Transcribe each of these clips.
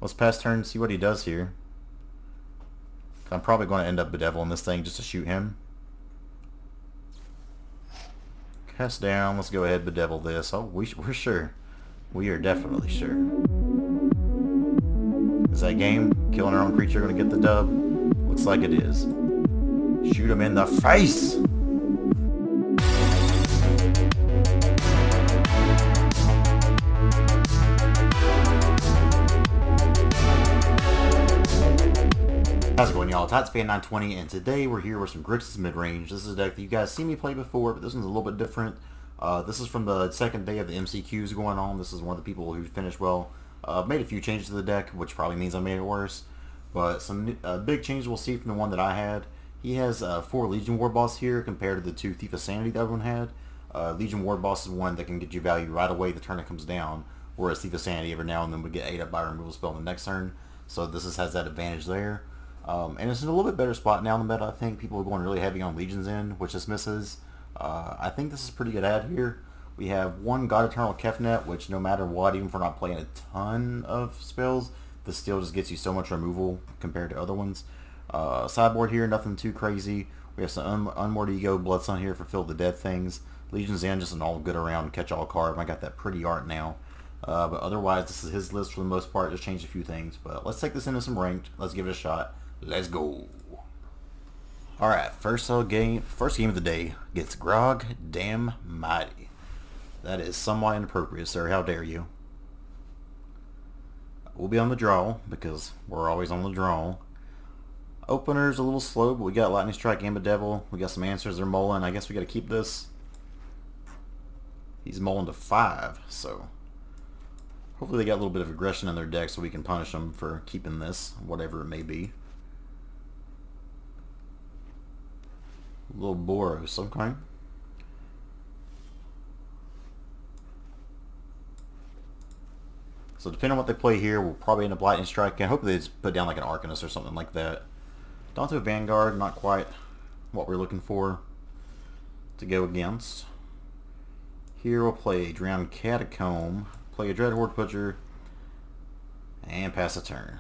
Let's pass turn and see what he does here. I'm probably going to end up bedeviling this thing just to shoot him. Cast down. Let's go ahead and bedevil this. Oh, we're sure. We are definitely sure. Is that game? Killing our own creature going to get the dub? Looks like it is. Shoot him in the face! How's it going, y'all? TotsFan920, and today we're here with some Grixis Midrange. This is a deck that you guys seen me play before, but this one's a little bit different. This is from the second day of the MCQs going on. This is one of the people who finished well. Made a few changes to the deck, which probably means I made it worse. But some big changes we'll see from the one that I had. He has 4 Legion Warboss here compared to the 2 Thief of Sanity that everyone had. Legion Warboss is one that can get you value right away the turn it comes down, whereas Thief of Sanity every now and then would get ate up by a removal spell in the next turn. So this has that advantage there. And it's in a little bit better spot now in the meta. I think people are going really heavy on Legions in, which this misses. I think this is a pretty good ad here. We have one God-Eternal Kefnet, which no matter what, even if we're not playing a ton of spells, this still just gets you so much removal compared to other ones. Sideboard here, nothing too crazy. We have some Unmoored Ego, Blood Sun here for Fill the Dead things. Legion's in, just an all good around catch-all card. I got that pretty art now. But otherwise, this is his list for the most part. Just changed a few things. But let's take this into some ranked. Let's give it a shot. Let's go. Alright, first game of the day gets Grog Damn Mighty. That is somewhat inappropriate, sir. How dare you? We'll be on the draw, because we're always on the draw. Opener's a little slow, but we got Lightning Strike and Bedevil. We got some answers they're mulling. I guess we got to keep this. He's mulling to 5, so hopefully they got a little bit of aggression in their deck so we can punish them for keeping this, whatever it may be. Little Boros, okay. So depending on what they play here, we'll probably end up Lightning Striking. Hopefully they just put down like an Arcanist or something like that. Danto Vanguard, not quite what we're looking for to go against. Here we'll play Drowned Catacomb, play a Dreadhorde Butcher, and pass a turn.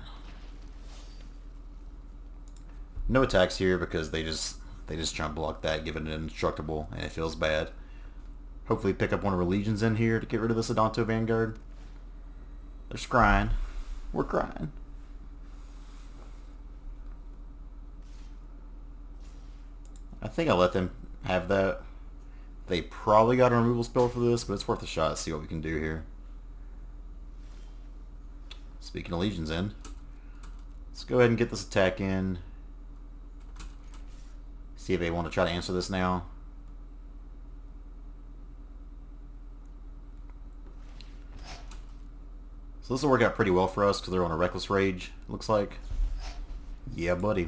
No attacks here because they just jump block that, give it an indestructible, and it feels bad. Hopefully pick up one of our Legions in here to get rid of this Adanto Vanguard. They're scrying. We're crying. I think I let them have that. They probably got a removal spell for this, but it's worth a shot to see what we can do here. Speaking of Legions in, let's go ahead and get this attack in. See if they want to try to answer this now. So this will work out pretty well for us because they're on a Reckless Rage, it looks like. Yeah, buddy.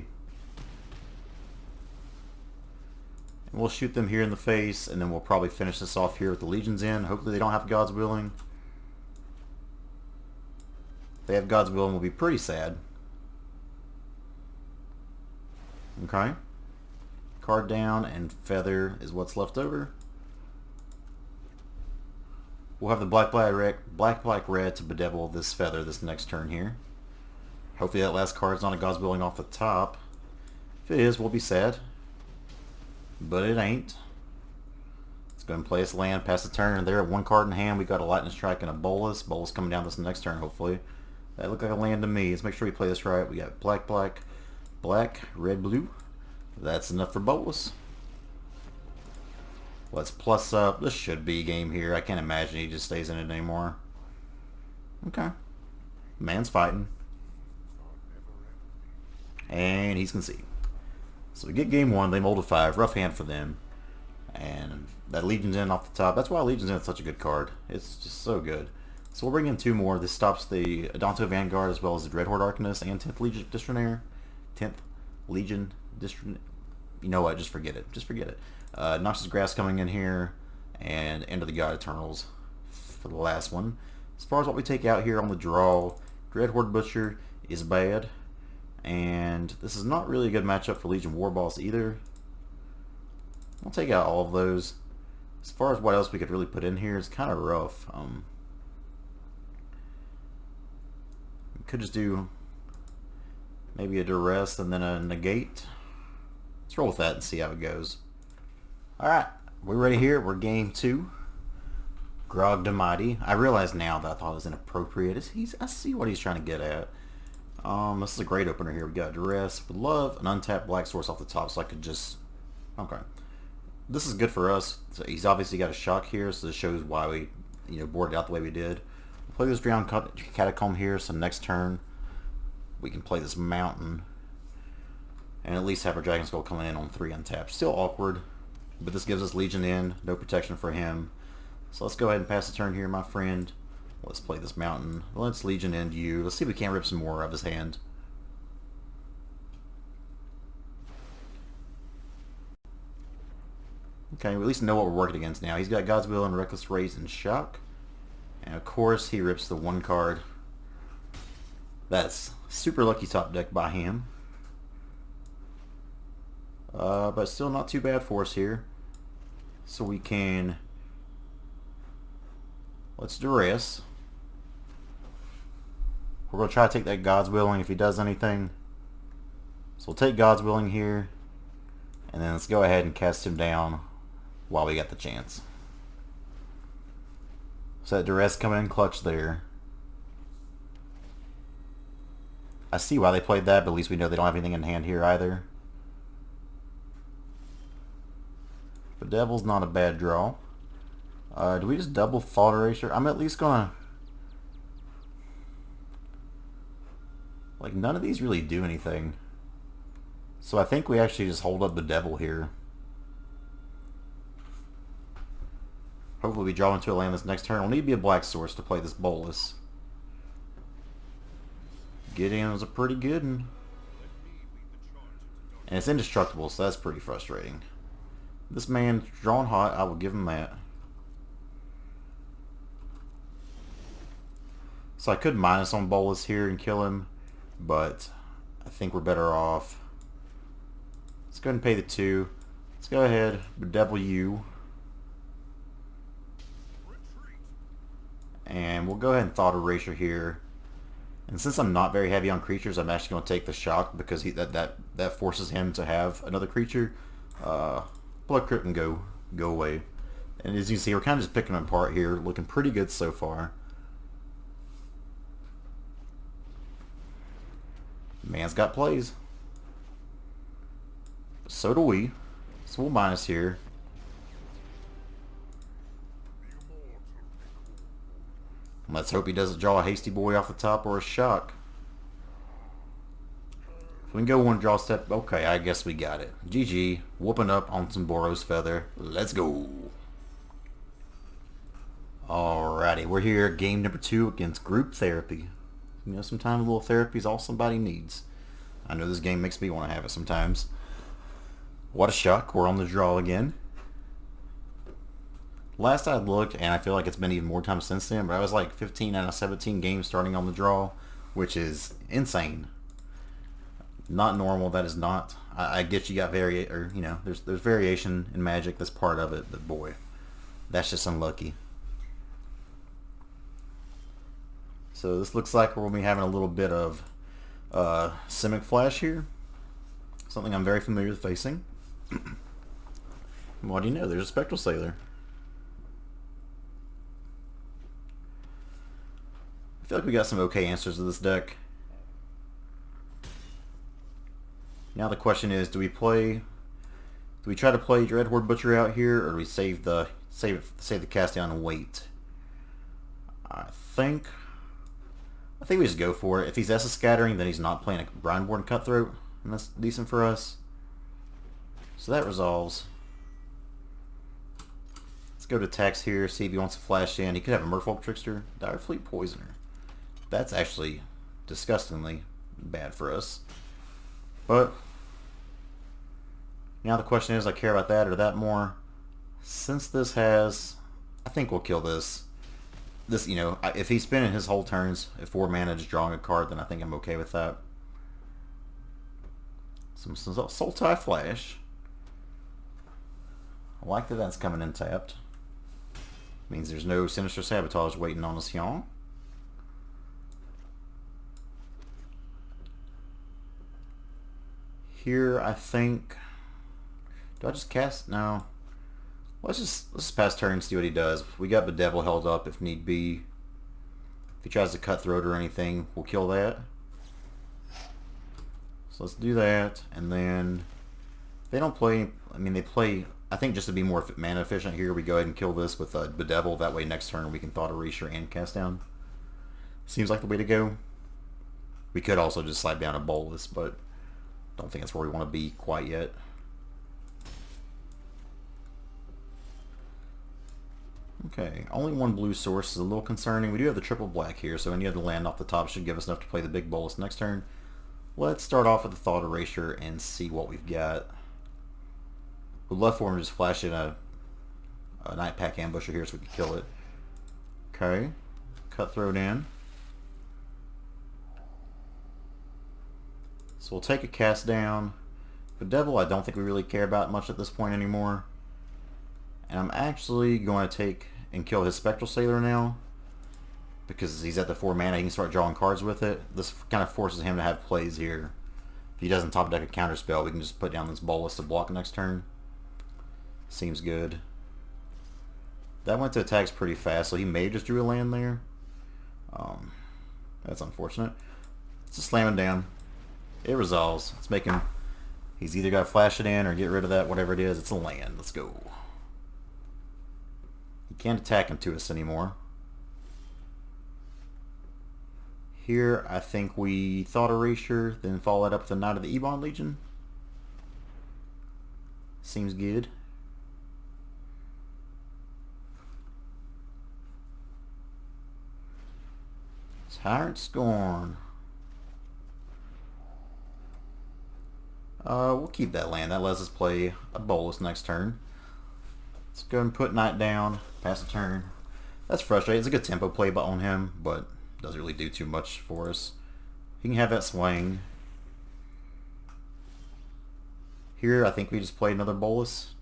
And we'll shoot them here in the face, and then we'll probably finish this off here with the Legions in. Hopefully they don't have God's Willing. If they have God's Willing, we'll be pretty sad. Okay. Card down, and Feather is what's left over. We'll have the black red to bedevil this Feather this next turn here. Hopefully that last card's not a God's Willing off the top. If it is, we'll be sad. But it ain't. Let's go and play this land, pass the turn, and there, 1 card in hand. We got a Lightning Strike and a Bolas. Bolas coming down this next turn, hopefully. That looked like a land to me. Let's make sure we play this right. We got black, red, blue. That's enough for Bolas. Let's plus up. This should be a game here. I can't imagine he just stays in it anymore. Okay. Man's fighting. And he's conceding. So we get game 1. They mold to 5. Rough hand for them. And that Legion's in off the top. That's why Legion's in is such a good card. It's just so good. So we'll bring in 2 more. This stops the Adanto Vanguard as well as the Dreadhorde Arcanist and 10th Legion Distronaire. 10th Legion Distronaire. You know what? Just forget it. Just forget it. Noxious Grass coming in here. And End of the God Eternals for the last one. As far as what we take out here on the draw, Dreadhorde Butcher is bad. And this is not really a good matchup for Legion Warboss either. I'll take out all of those. As far as what else we could really put in here, it's kind of rough. Could just do maybe a duress and then a negate. Let's roll with that and see how it goes. Alright, we're ready here. We're game 2. Grog the Mighty. I realize now that I thought it was inappropriate. I see what he's trying to get at. This is a great opener here. We got duress with love, an untapped black source off the top, so I could just... Okay. This is good for us. So he's obviously got a shock here, so this shows why we, boarded out the way we did. We'll play this Drowned Catacomb here, so next turn we can play this Mountain and at least have our Dragonskull coming in on 3 untapped. Still awkward, but this gives us Legion in, no protection for him. So let's go ahead and pass the turn here, my friend. Let's play this Mountain. Let's Legion into you. Let's see if we can't rip some more of his hand. Okay, we at least know what we're working against now. He's got God's Will and Reckless Raise and Shock. And of course, he rips the 1 card. That's super lucky top deck by him. But still not too bad for us here. So we can... Let's duress. We're going to try to take that God's Willing if he does anything. So we'll take God's Willing here. And then let's go ahead and cast him down while we got the chance. So that duress coming in clutch there. I see why they played that, but at least we know they don't have anything in hand here either. Bedevil's not a bad draw. Do we just double Thought Erasure? I'm at least gonna... Like, none of these really do anything. So I think we actually just hold up Bedevil here. Hopefully we draw into a land this next turn. We'll need to be a black source to play this Bolas. Gideon was a pretty good one. And it's indestructible, so that's pretty frustrating. This man drawing hot, I will give him that. So I could minus on Bolas here and kill him, but I think we're better off. Let's go ahead and pay the 2. Let's go ahead, Bedevil you. And we'll go ahead and Thought Erasure here. And since I'm not very heavy on creatures, I'm actually going to take the shock because that forces him to have another creature. Blood Crypt can go away. And as you can see, we're kind of just picking them apart here. Looking pretty good so far. Man's got plays. So do we. So we'll minus here. Let's hope he doesn't draw a Hasty Boy off the top or a shock. If we can go 1 draw step, okay, I guess we got it. GG, whooping up on some Boros Feather. Let's go. Alrighty, we're here, game number 2 against Group Therapy. Sometimes a little therapy is all somebody needs. I know this game makes me want to have it sometimes. What a shock, we're on the draw again. Last I looked, and I feel like it's been even more time since then, but I was like 15 out of 17 games starting on the draw, which is insane. Not normal, that is not. I get you got there's variation in Magic, that's part of it, but boy, that's just unlucky. So this looks like we're going to be having a little bit of Simic Flash here. Something I'm very familiar with facing. What do you know? There's a Spectral Sailor. I feel like we got some okay answers to this deck. Now the question is, do we try to play Dreadhorde Butcher out here, or do we save the cast down and wait? I think we just go for it. If he's Essence Scattering, then he's not playing a Grindborn Cutthroat, and that's decent for us. So that resolves. Let's go to text here, see if he wants to flash in. He could have a Merfolk Trickster, Direfleet Poisoner. That's actually disgustingly bad for us. But now the question is, I care about that or that more. Since this has, I think we'll kill this. This, if he's spending his whole turns at 4 mana just drawing a card, then I think I'm okay with that. Some Sultai Flash. I like that that's coming in tapped. Means there's no Sinister Sabotage waiting on us, y'all. Here, I think... Do I just cast? No. Let's just pass turn and see what he does. We got Bedevil held up if need be. If he tries to cutthroat or anything, we'll kill that. So let's do that, and then they don't play. I mean, they play. I think just to be more mana efficient here, we go ahead and kill this with Bedevil. That way, next turn we can Thought Erasure and cast down. Seems like the way to go. We could also just slide down a Bolas, but don't think that's where we want to be quite yet. Okay, only one blue source is a little concerning. We do have the triple black here, so any other land off the top should give us enough to play the big Bolas next turn. Let's start off with the Thought Erasure and see what we've got. We'd love for him to just flash in a Night Pack Ambusher here so we can kill it. Okay, Cutthroat in. So we'll take a cast down. Bedevil I don't think we really care about much at this point anymore. And I'm actually going to take and kill his Spectral Sailor now. Because he's at the 4 mana, he can start drawing cards with it. This kind of forces him to have plays here. If he doesn't top deck a counter spell, we can just put down this Bolas to block next turn. Seems good. That went to attacks pretty fast, so he may have just drew a land there. That's unfortunate. Let's just slam him down. It resolves. Let's make him... He's either got to flash it in or get rid of that, whatever it is. It's a land. Let's go. He can't attack into us anymore. Here, I think we Thought Erasure, then follow it up with the Knight of the Ebon Legion. Seems good. Tyrant Scorn. We'll keep that land. That lets us play a Bolas next turn. Let's go and put Knight down. Pass the turn. That's frustrating. It's a good tempo play on him, but doesn't really do too much for us. He can have that swing. Here, I think we just play another Bolas.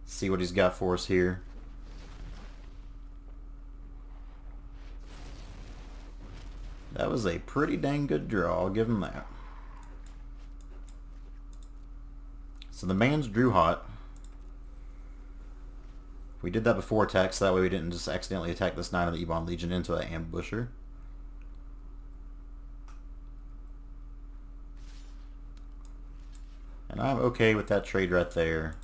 See what he's got for us here. That was a pretty dang good draw. I'll give him that. So the man's drew hot. We did that before attack, so that way we didn't just accidentally attack this Knight of the Ebon Legion into an ambusher. And I'm okay with that trade right there.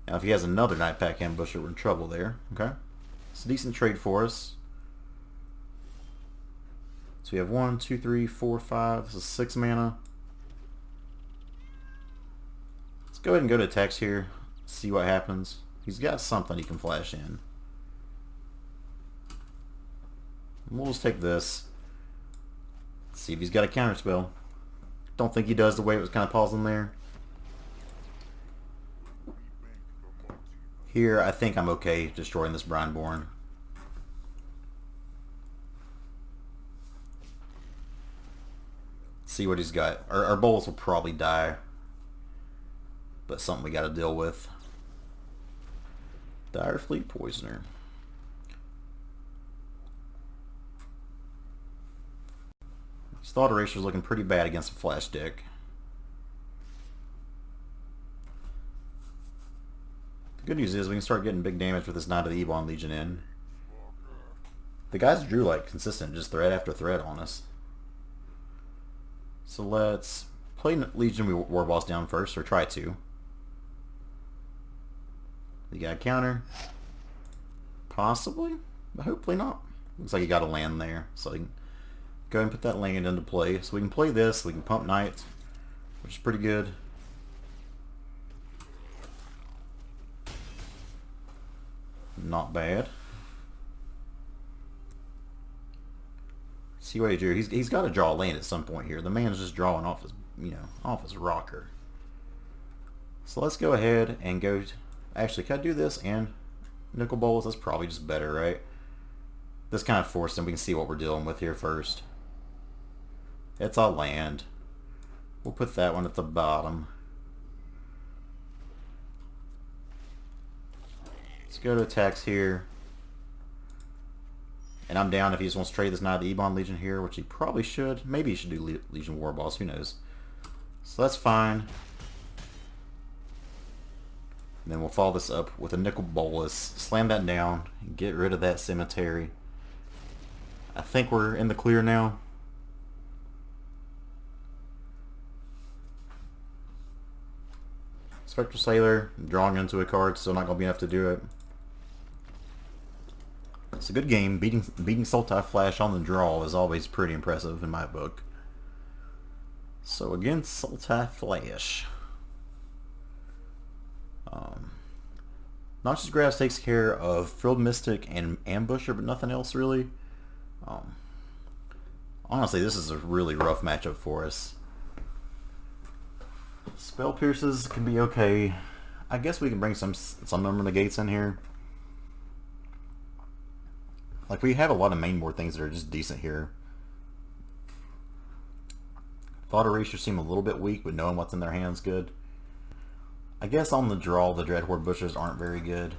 Now if he has another Night Pack Ambusher, we're in trouble there. Okay. It's a decent trade for us. So we have 1, 2, 3, 4, 5. This is 6 mana. Let's go ahead and go to attacks here. See what happens. He's got something he can flash in. We'll just take this. Let's see if he's got a counter spell. Don't think he does the way it was kind of pausing there. Here, I think I'm okay destroying this Brineborn. See what he's got. Our Bolas will probably die, but something we got to deal with. Dire Fleet Poisoner. His Thought Erasure is looking pretty bad against a flash deck. The good news is we can start getting big damage with this Knight of the Ebon Legion in. The guys drew like consistent, just thread after thread on us. So let's play Legion Warboss down first, or try to. You got a counter? Possibly, but hopefully not. Looks like you got a land there, so you can go ahead and put that land into play. So we can play this, we can pump Knight, which is pretty good. Not bad. See what he drew. He's got to draw a land at some point here. The man's just drawing off his, off his rocker. So let's go ahead and go. Actually, can I do this and Nicol Bolas? That's probably just better, right? This kind of forced him. We can see what we're dealing with here first. It's a land. We'll put that one at the bottom. Let's go to attacks here. And I'm down if he just wants to trade this Knight to Ebon Legion here, which he probably should. Maybe he should do Legion Warboss, who knows. So that's fine. And then we'll follow this up with a Nicol Bolas. Slam that down. And get rid of that cemetery. I think we're in the clear now. Spectral Sailor, drawing into a card, still not going to be enough to do it. It's a good game. Beating Sultai Flash on the draw is always pretty impressive in my book. So against Sultai Flash. Noxious Grass takes care of Frilled Mystic and Ambusher, but nothing else really. Honestly, this is a really rough matchup for us. Spell Pierces can be okay. I guess we can bring some number negates in here. Like, we have a lot of main board things that are just decent here. Thought Erasure seem a little bit weak, but knowing what's in their hands good. I guess on the draw, the Dreadhorde Butchers aren't very good.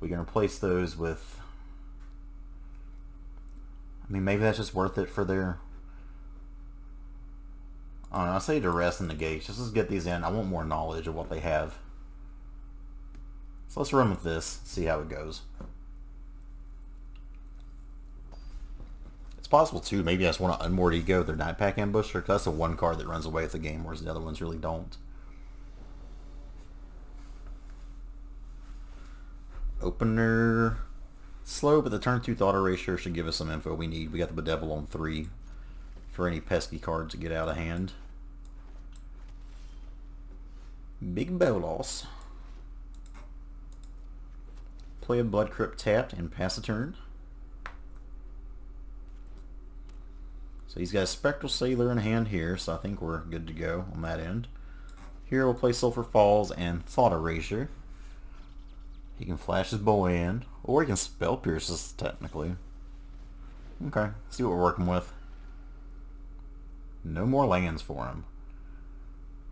We can replace those with... I mean, maybe that's just worth it for their... I don't know, I say Duress and Negate. Just let's get these in. I want more knowledge of what they have. So let's run with this, see how it goes. It's possible too, maybe I just want to unmoored Ego their Night Pack Ambusher, because that's the one card that runs away with the game, whereas the other ones really don't. Opener slow, but the turn 2 Thought Erasure should give us some info we need. We got the Bedevil on 3 for any pesky cards to get out of hand. Big Bolas. Play a Blood Crypt tapped and pass a turn. So he's got a Spectral Sailor in hand here, so I think we're good to go on that end. Here we'll play Sulphur Falls and Thought Erasure. He can flash his boy in, or he can Spell Pierce us technically. Okay, see what we're working with. No more lands for him.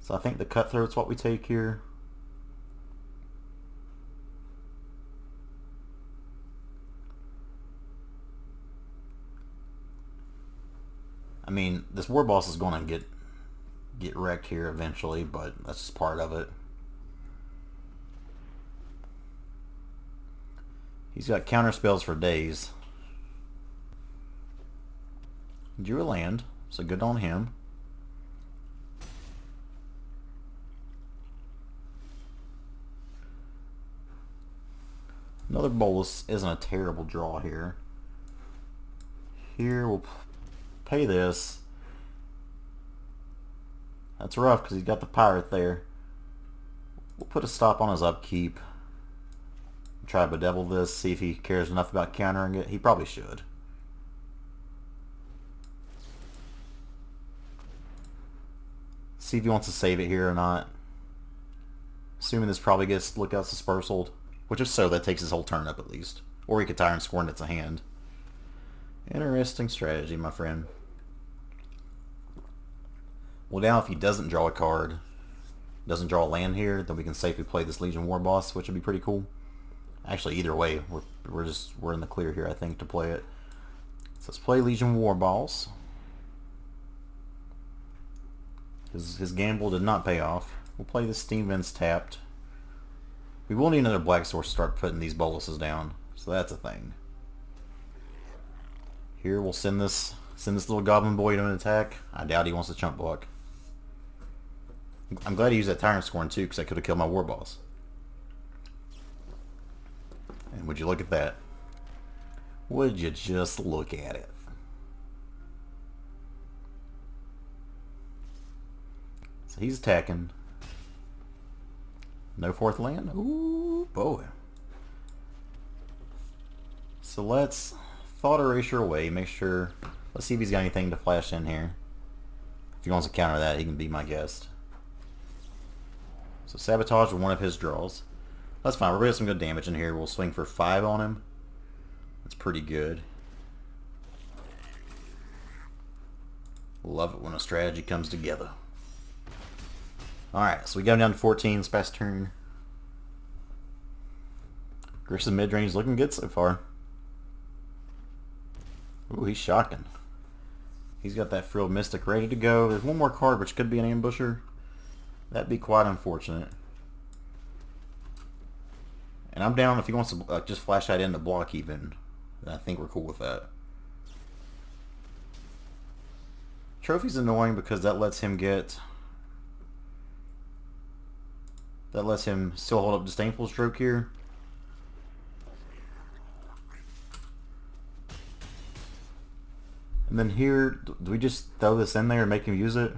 So I think the Cutthroat's what we take here. I mean, this Warboss is going to get wrecked here eventually, but that's just part of it. He's got counter spells for days. Drew a land, so good on him. Another Bolas isn't a terrible draw here. Here we'll pay this. That's rough because he's got the Pirate there. We'll put a stop on his upkeep. Try to Bedevil this, see if he cares enough about countering it. He probably should. See if he wants to save it here or not. Assuming this probably gets Lookout's Dispersal, which if so, that takes his whole turn up at least. Or he could Tyrant Scorn it's a hand. Interesting strategy, my friend. Well, now if he doesn't draw a card, doesn't draw a land here, then we can safely play this Legion Warboss, which would be pretty cool. Actually, either way, we're in the clear here, I think, to play it. So let's play Legion Warboss. His gamble did not pay off. We'll play the Steam Vents tapped. We will need another Black Source to start putting these Boluses down, so that's a thing. Here we'll send this little Goblin Boy to an attack. I doubt he wants to chump block. I'm glad he used that Tyrant Scorn too, because I could have killed my Warboss. And would you look at that? Would you just look at it? So he's attacking. No fourth land? Ooh, boy. So let's Thought Erasure away. Make sure. Let's see if he's got anything to flash in here. If he wants to counter that, he can be my guest. So Sabotage with one of his draws. That's fine. We're going to get some good damage in here. We'll swing for 5 on him. That's pretty good. Love it when a strategy comes together. Alright, so we got him down to 14. It's past turn. Grixis Midrange looking good so far. Ooh, he's shocking. He's got that Frilled Mystic ready to go. There's one more card which could be an ambusher. That'd be quite unfortunate. And I'm down if he wants to just flash that in to block even. I think we're cool with that. Trophy's annoying because that lets him get... That lets him still hold up Disdainful Stroke here. And then here, do we just throw this in there and make him use it?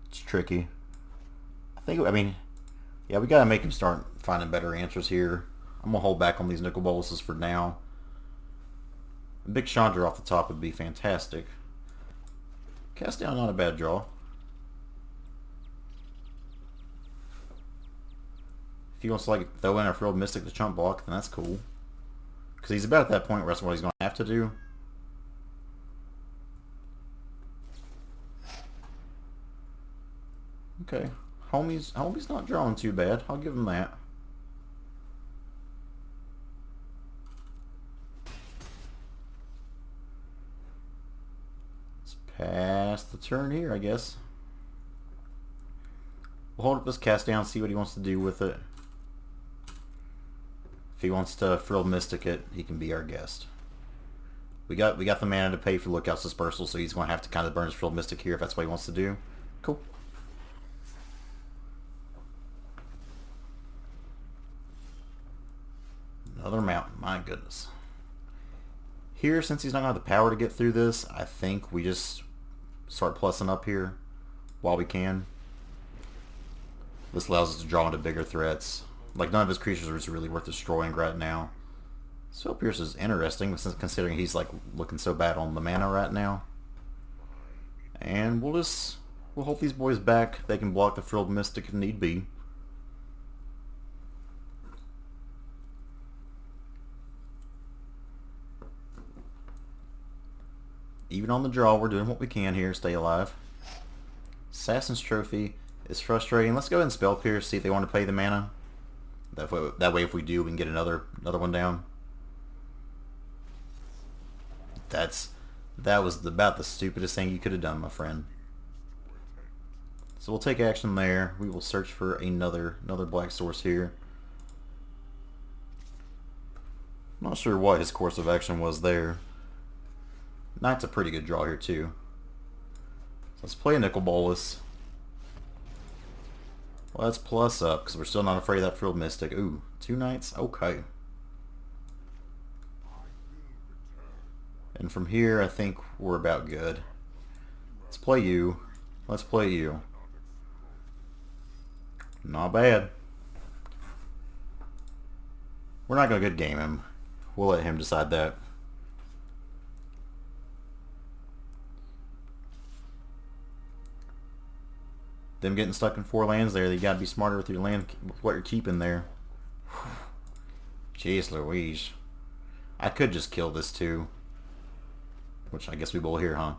It's tricky. I mean, yeah, we gotta make him start finding better answers here. I'm gonna hold back on these Nicol Boluses for now. A big Chandra off the top would be fantastic. Cast down, not a bad draw. If he wants to like throw in a Frilled Mystic to chump block, then that's cool. Because he's about at that point where that's what he's gonna have to do. Okay, homie's not drawing too bad. I'll give him that. Let's pass the turn here, I guess. We'll hold up this cast down, see what he wants to do with it. If he wants to Frilled Mystic it, he can be our guest. We got the mana to pay for Lookout's Dispersal, so he's going to have to kind of burn his Frilled Mystic here if that's what he wants to do. Cool. Another mountain, my goodness. Here, since he's not going to have the power to get through this, I think we just start plussing up here while we can. This allows us to draw into bigger threats. Like, none of his creatures are really worth destroying right now. Spell Pierce is interesting, considering he's like looking so bad on the mana right now. And we'll hold these boys back. They can block the Frilled Mystic if need be. Even on the draw, we're doing what we can here, stay alive. Assassin's Trophy is frustrating. Let's go ahead and Spell Pierce, see if they want to pay the mana. That way if we do, we can get another one down. That was about the stupidest thing you could have done, my friend. So we'll take action there. We will search for another black source here. Not sure what his course of action was there. Knight's a pretty good draw here too. So let's play a Nicol Bolas. Well, let's plus up because we're still not afraid of that Frilled Mystic. Ooh, 2 Knights? Okay. And from here, I think we're about good. Let's play you. Let's play you. Not bad. We're not going to good game him. We'll let him decide that. Them getting stuck in 4 lands there, you got to be smarter with your land, with what you're keeping there. Jeez Louise. I could just kill this too. Which I guess we will here, huh?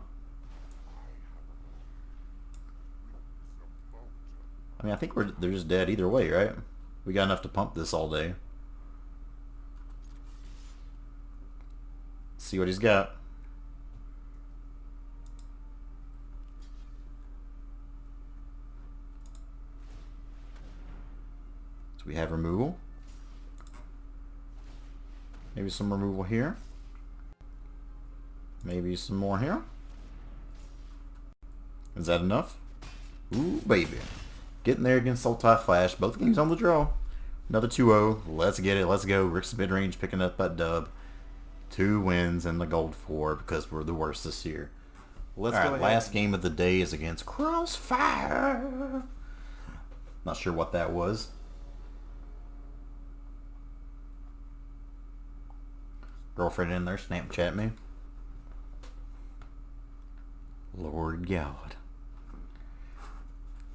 I mean, I think they're just dead either way, right? We got enough to pump this all day. See what he's got. So we have removal. Maybe some removal here. Maybe some more here. Is that enough? Ooh, baby. Getting there against Sultai Flash. Both games on the draw. Another 2-0. Let's get it. Let's go. Grixis Midrange picking up that dub. 2 wins and the gold 4 because we're the worst this year. Let's go ahead. Last game of the day is against Crossfire. Not sure what that was. Girlfriend in there, Snapchat me. Lord God.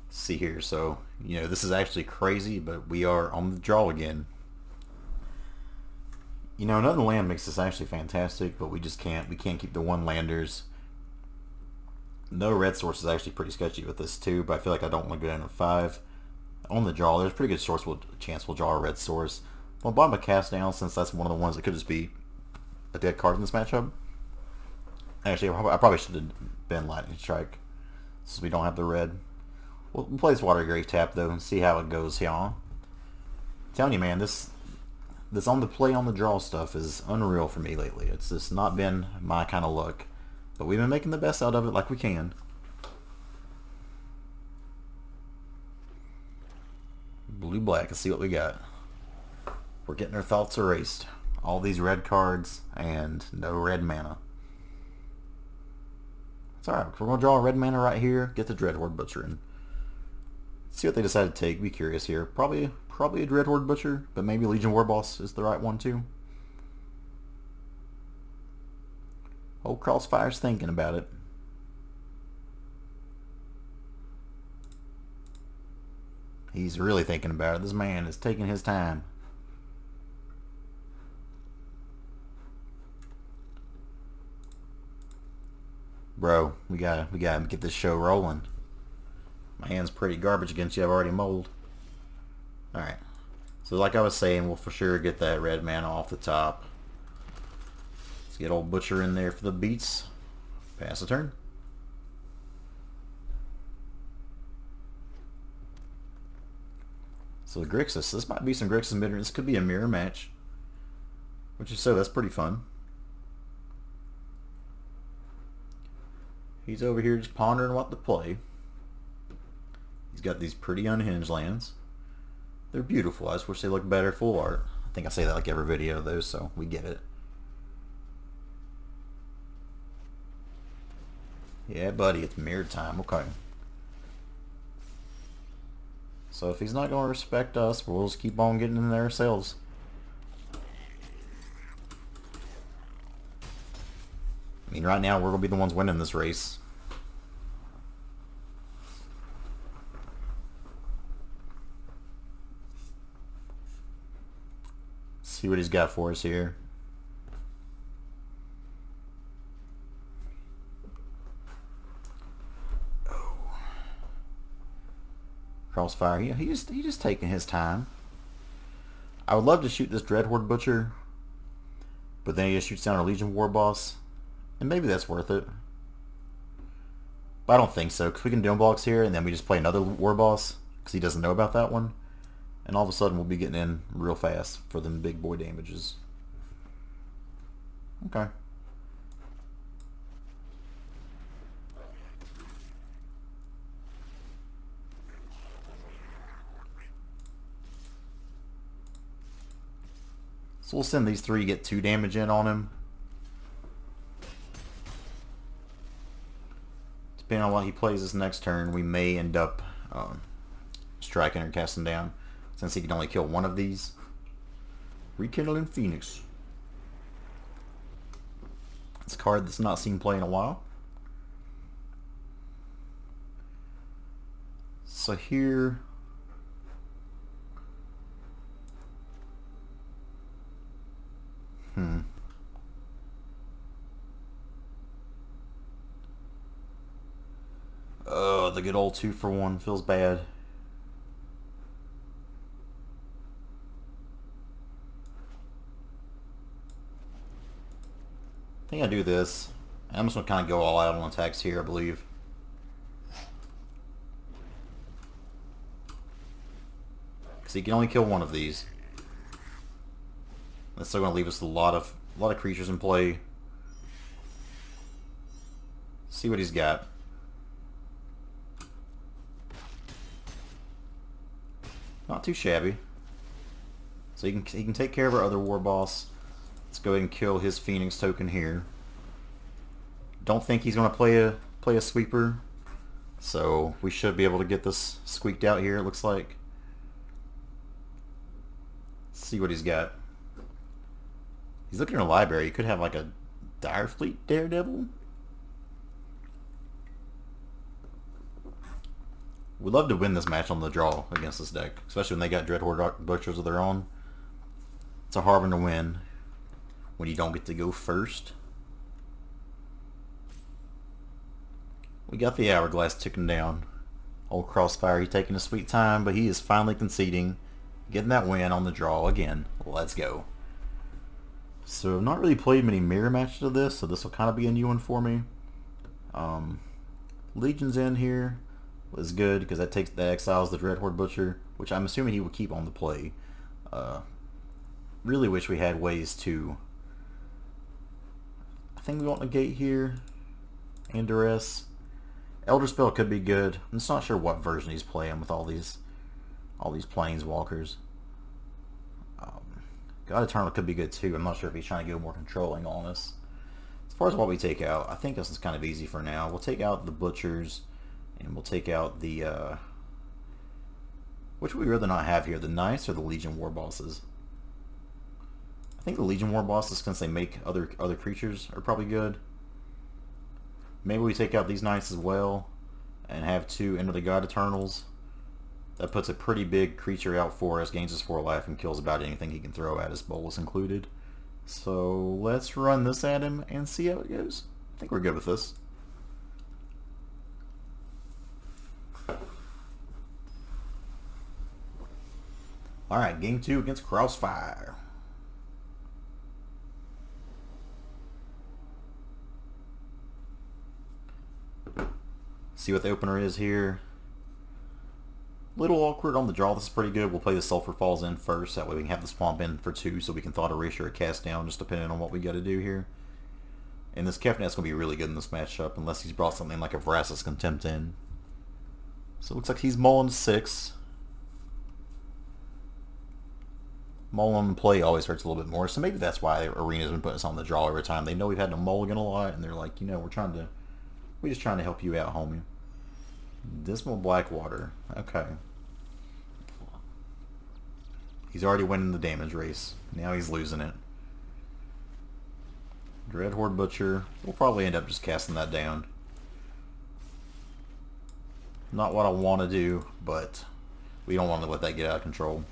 See here, so, you know, this is actually crazy, but we are on the draw again. You know, another land makes this actually fantastic, but we just can't. We can't keep the 1-landers. No red source is actually pretty sketchy with this too, but I feel like I don't want to go down to 5. On the draw, there's a pretty good chance we'll draw a red source. Well, bottom of cast down, since that's one of the ones that could just be a dead card in this matchup. Actually, I probably should have been Lightning Strike, since we don't have the red. We'll play this Watery Grave tap though and see how it goes here. I'm telling you, man, this on the play on the draw stuff is unreal for me lately. It's just not been my kind of luck, but we've been making the best out of it like we can. Blue black. Let's see what we got. We're getting our thoughts erased. All these red cards and no red mana. It's alright. We're gonna draw a red mana right here. Get the Dreadhorde Butcher in. See what they decide to take. Be curious here. Probably a Dreadhorde Butcher, but maybe Legion Warboss is the right one too. Old Crossfire's thinking about it. He's really thinking about it. This man is taking his time. Bro, we gotta get this show rolling. My hand's pretty garbage against you. I've already mold. Alright. So like I was saying, we'll for sure get that red mana off the top. Let's get old Butcher in there for the beats. Pass the turn. So Grixis. This might be some Grixis Midrange. This could be a mirror match. Which is so, that's pretty fun. He's over here just pondering what to play. He's got these pretty unhinged lands. They're beautiful. I just wish they looked better full art. I think I say that like every video though, so we get it. Yeah, buddy, it's mirror time. Okay. So if he's not going to respect us, we'll just keep on getting in there ourselves. I mean, right now we're going to be the ones winning this race. See what he's got for us here. Oh. Crossfire. Yeah, he's just taking his time. I would love to shoot this Dreadhorde Butcher, but then he just shoots down a Legion Warboss, and maybe that's worth it. But I don't think so, because we can Dome Blocks here, and then we just play another Warboss, because he doesn't know about that one. And all of a sudden we'll be getting in real fast for them big boy damages. Okay. So we'll send these 3, get 2 damage in on him. Depending on what he plays this next turn, we may end up striking or casting down, since he can only kill one of these. Rekindling Phoenix. It's a card that's not seen play in a while. So here... Oh, the good old 2-for-1 feels bad. I think I do this. I'm just going to kind of go all out on attacks here, I believe. Because he can only kill one of these. That's still going to leave us a lot of creatures in play. See what he's got. Not too shabby. So he can take care of our other war boss. Let's go ahead and kill his Phoenix token here. Don't think he's going to play a sweeper, so we should be able to get this squeaked out here. It looks like. Let's see what he's got. He's looking in a library. He could have like a Direfleet Daredevil. We'd love to win this match on the draw against this deck, especially when they got Dreadhorde Butchers of their own. It's a hard one to win when you don't get to go first. We got the hourglass ticking down. Old Crossfire, he's taking a sweet time, but he is finally conceding. Getting that win on the draw again. Let's go. So I've not really played many mirror matches of this, so this will kind of be a new one for me. Legion's in here was good because that exiles the Dreadhorde Butcher, which I'm assuming he will keep on the play. Really wish we had ways to... I think we want negate here. And duress. Elder Spell could be good. I'm just not sure what version he's playing with all these planeswalkers. God-Eternal could be good too. I'm not sure if he's trying to go more controlling on us. As far as what we take out, I think this is kind of easy for now. We'll take out the Butchers, and we'll take out the... which would we rather not have here, the Knights or the Legion Warbosses? I think the Legion Warbosses, since they make other creatures, are probably good. Maybe we take out these Knights as well, and have 2 Enter the God-Eternals. That puts a pretty big creature out for us, gains us 4 life, and kills about anything he can throw at us, Bolas included. So let's run this at him and see how it goes. I think we're good with this. Alright, game 2 against Crossfire. See what the opener is here. Little awkward on the draw. This is pretty good. We'll play the Sulfur Falls in first. That way we can have the Swamp in for 2 so we can Thought Erasure or Cast Down, just depending on what we got to do here. And this Kefnet's going to be really good in this matchup unless he's brought something like a Vrasis Contempt in. So it looks like he's mulling 6. Mulling play always hurts a little bit more, so maybe that's why Arena's been putting us on the draw every time. They know we've had to mulligan a lot, and they're like, you know, we're just trying to help you out, homie. Dismal Blackwater. Okay. He's already winning the damage race. Now he's losing it. Dreadhorde Butcher. We'll probably end up just casting that down. Not what I want to do, but we don't want to let that get out of control.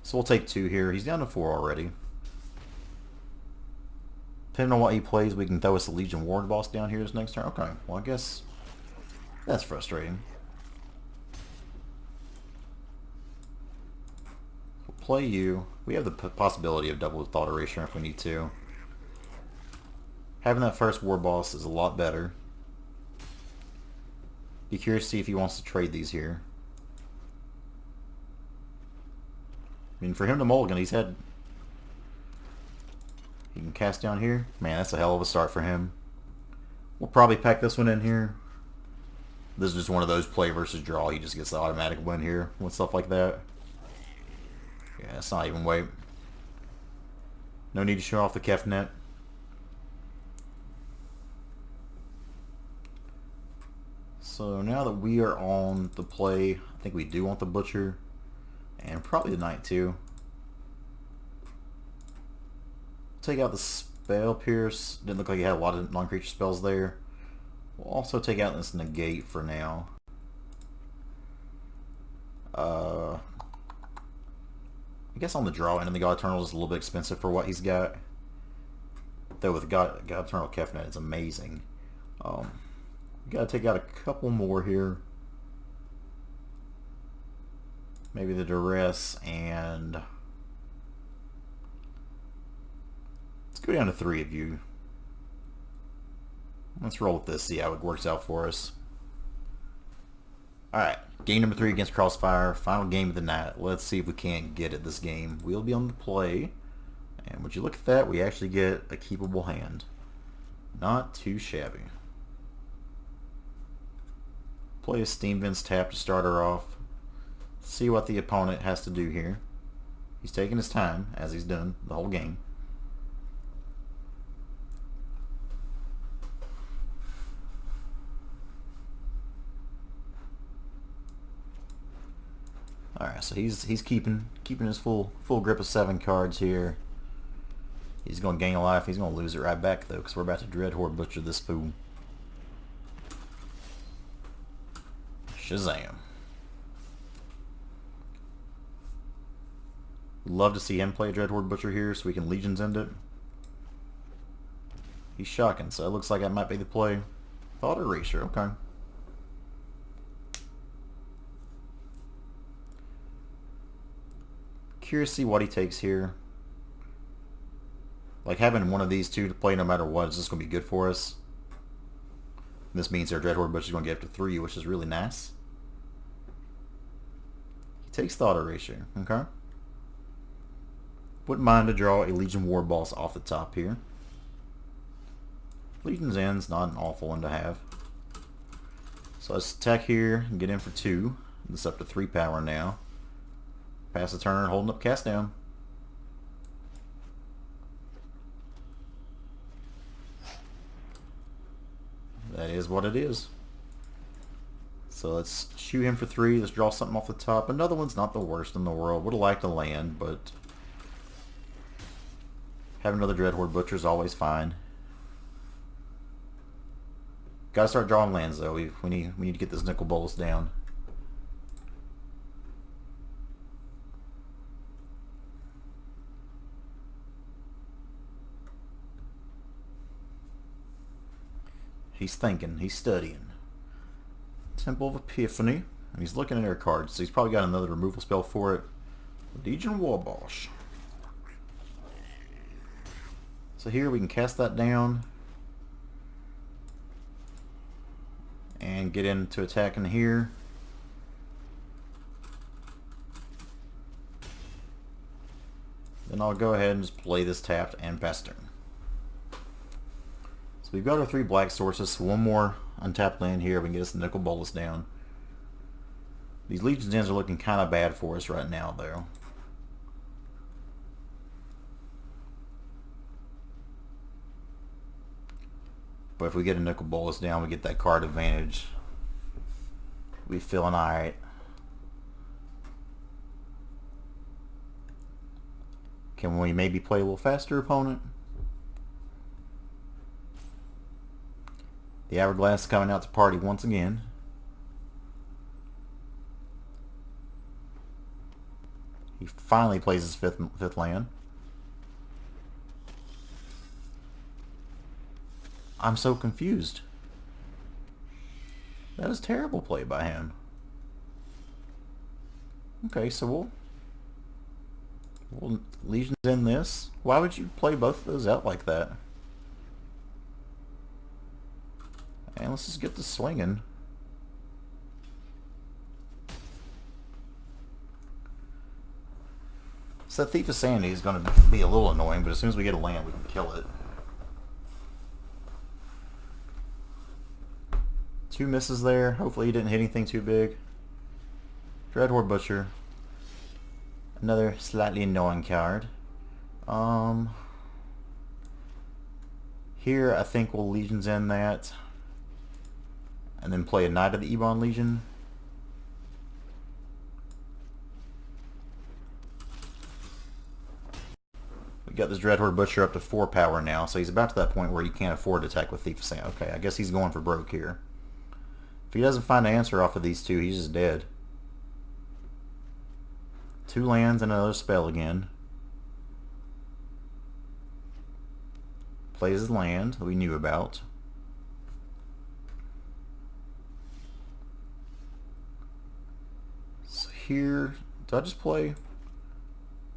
So we'll take 2 here. He's down to 4 already. Depending on what he plays, we can throw us a Legion Warboss down here this next turn. Okay, well I guess that's frustrating. We'll play you. We have the possibility of double Thought Erasure if we need to. Having that first Warboss is a lot better. Be curious to see if he wants to trade these here. I mean, for him to mulligan, he can cast down here. Man, that's a hell of a start for him. We'll probably pack this one in here. This is just one of those play versus draw. He just gets the automatic win here with stuff like that. Yeah, it's not even wait. No need to show off the Kefnet. So now that we are on the play, I think we do want the Butcher. And probably the Knight too. Take out the Spell Pierce. Didn't look like he had a lot of non-creature spells there. We'll also take out this Negate for now. I guess on the draw end of the God-Eternal is a little bit expensive for what he's got. Though with God-Eternal Kefnet, it's amazing. We gotta take out a couple more here. Maybe the Duress, and let's go down to 3 of you. Let's roll with this, see how it works out for us. Alright, game number 3 against Crossfire, final game of the night. Let's see if we can't get it this game. We'll be on the play, and would you look at that, we actually get a keepable hand. Not too shabby. Play a Steam Vents tap to start her off. See what the opponent has to do here. He's taking his time, as he's done the whole game. Alright, so he's keeping his full grip of 7 cards here. He's going to gain a life. He's going to lose it right back, though, because we're about to Dreadhorde Butcher this fool. Shazam. Love to see him play a Dreadhorde Butcher here so we can Legions end it. He's shocking, so it looks like that might be the play. Thought Erasure, okay. Curious to see what he takes here. Like, having one of these two to play no matter what is just going to be good for us. This means our Dreadhorde Butcher is going to get up to 3, which is really nice. He takes Thought Erasure, okay. Wouldn't mind to draw a Legion Warboss off the top here. Legion's End's not an awful one to have. So let's attack here and get in for 2. This up to 3 power now. Pass the turn, holding up cast down. That is what it is. So let's shoot him for 3. Let's draw something off the top. Another one's not the worst in the world. Would have liked to land, but having another Dreadhorde Butcher is always fine. Gotta start drawing lands though. We need to get this Nicol Bolas down. He's thinking. He's studying. Temple of Epiphany. And he's looking at our cards. So he's probably got another removal spell for it. Legion Warboss. So here we can cast that down. And get into attacking here. Then I'll go ahead and just play this tapped and pass turn. So we've got our 3 black sources. So one more untapped land here. We can get us the Nicol Bolas down. These Legion's Ends are looking kind of bad for us right now, though. But if we get a Nicol Bolas down, we get that card advantage. We feeling alright. Can we maybe play a little faster opponent? The Hourglass coming out to party once again. He finally plays his fifth land. I'm so confused. That is terrible play by him. Okay, so we'll Legion's in this. Why would you play both of those out like that? And let's just get this swinging. So that Thief of Sanity is going to be a little annoying, but as soon as we get a land, we can kill it. 2 misses there. Hopefully he didn't hit anything too big. Dreadhorde Butcher. Another slightly annoying card. Here I think we'll Legion's End that. And then play a Knight of the Ebon Legion. We got this Dreadhorde Butcher up to 4 power now, so he's about to that point where he can't afford to attack with Thief of Sanity. Okay, I guess he's going for broke here. If he doesn't find an answer off of these 2, he's just dead. 2 lands and another spell again. Plays his land that we knew about. So here, do I just play?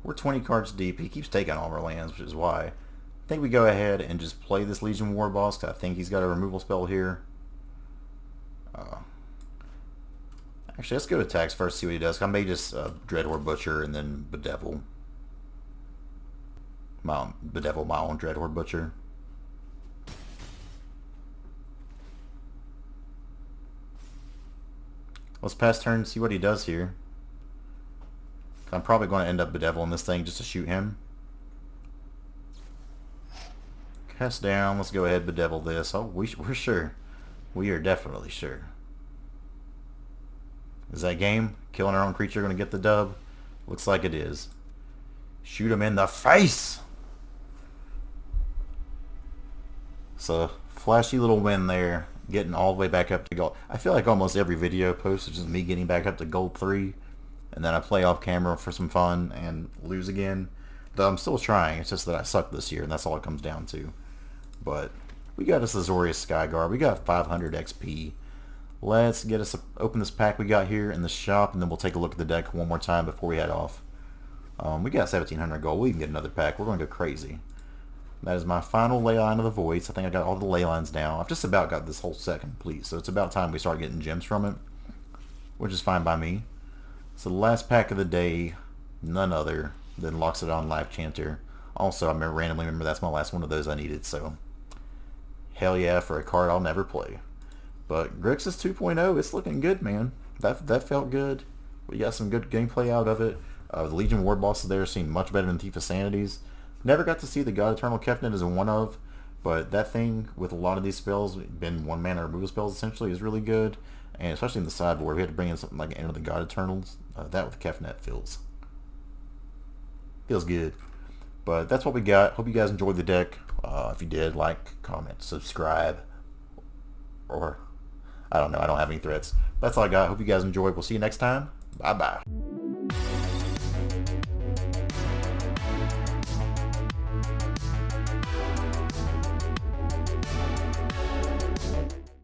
We're 20 cards deep. He keeps taking all of our lands, which is why. I think we go ahead and just play this Legion Warboss, because I think he's got a removal spell here. Actually, let's go to attacks first, see what he does. I may just Dreadhorde Butcher and then Bedevil. Bedevil my own Dreadhorde Butcher. Let's pass turn and see what he does here. I'm probably going to end up Bedeviling this thing just to shoot him. Cast down. Let's go ahead Bedevil this. Oh, we're sure. We are definitely sure. Is that game? Killing our own creature going to get the dub? Looks like it is. Shoot him in the face! So, flashy little win there. Getting all the way back up to gold. I feel like almost every video post is just me getting back up to gold 3. And then I play off camera for some fun and lose again. Though I'm still trying. It's just that I suck this year and that's all it comes down to. But We got us Azorius Skyguard. We got 500 XP. Let's get us open this pack we got here in the shop, and then we'll take a look at the deck one more time before we head off. We got 1,700 gold. We can get another pack. We're going to go crazy. That is my final ley line of the voids. I think I got all the ley lines now. I've just about got this whole set complete, so it's about time we start getting gems from it, which is fine by me. So the last pack of the day, none other than Loxodon Life Chanter. Also, I randomly remember that's my last one of those I needed, so hell yeah for a card I'll never play. But Grixis 2.0, it's looking good, man. That felt good. We got some good gameplay out of it. The Legion Warboss there seemed much better than Thief of Sanities. Never got to see the God-Eternal Kefnet as a one-of, but that thing with a lot of these spells, been one-mana removal spells essentially, is really good. And especially in the sideboard, we had to bring in something like End of the God-Eternals. That with Kefnet feels good. But that's what we got. Hope you guys enjoyed the deck. If you did, like, comment, subscribe, or I don't know. I don't have any threats. That's all I got. Hope you guys enjoyed. We'll see you next time. Bye-bye.